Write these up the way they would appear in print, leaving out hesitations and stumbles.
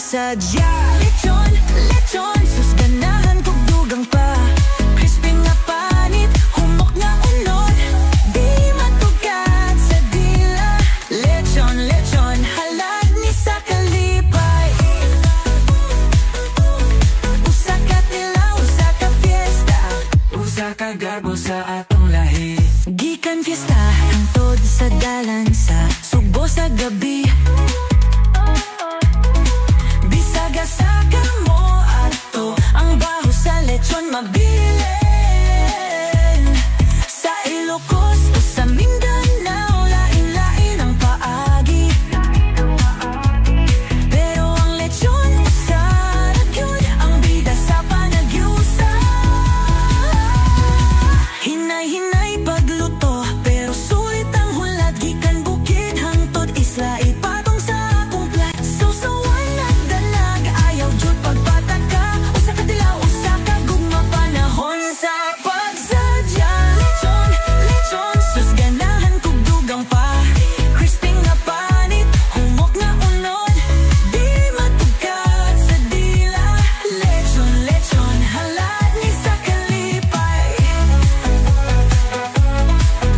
sadya. Lechon, lechon, sus ganahan kog dugang pa. Crispy nga panit, humok nga unod, di matugat sa dila. Lechon, lechon, halad ni sa kalipay. Usa ka tila, usa ka fiesta, usa ka garbo sa atong lahi. Gikan fiesta, hangtod sa dalan sa Subo sa gabi. Bisagasaka mo ato, ang baho sa lechon mabilin. Sa Ilocos o sa Mindanao, lain-lain ang paagi. Pero ang lechon sarap yun, ang bida sa panagyusa. Hinay-hinay pagluto, pero sulit ang hulat. Gikan bukid hangtod isla, ipatong sa akong plat. Sausawan at dalag, ayaw jud pagpataka. Usa ka tila, usa ka gugma, panahon sa pagsadya. Lechon, lechon, sus ganahan kog dugang pa. Crispy nga panit, humok nga unod, di matugat sa dila. Lechon, lechon, halad ni sa kalipay.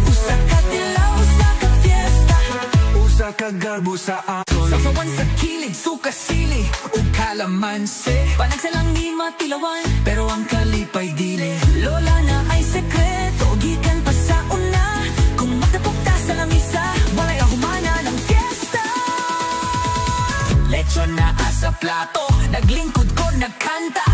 Usa ka tila, usa ka fiesta, usa ka garbo sa aton. Sausawan sa kilid, suka, sili o kalamansi. Panag sa langi matilawan, pero ang kalipay dili. Lola na ay sekreto, gikan pa sa una. Kung matapok ta sa lamisa, walay ahumana ng fiesta. Lechon na asa plato, naglingkod ko nagkanta.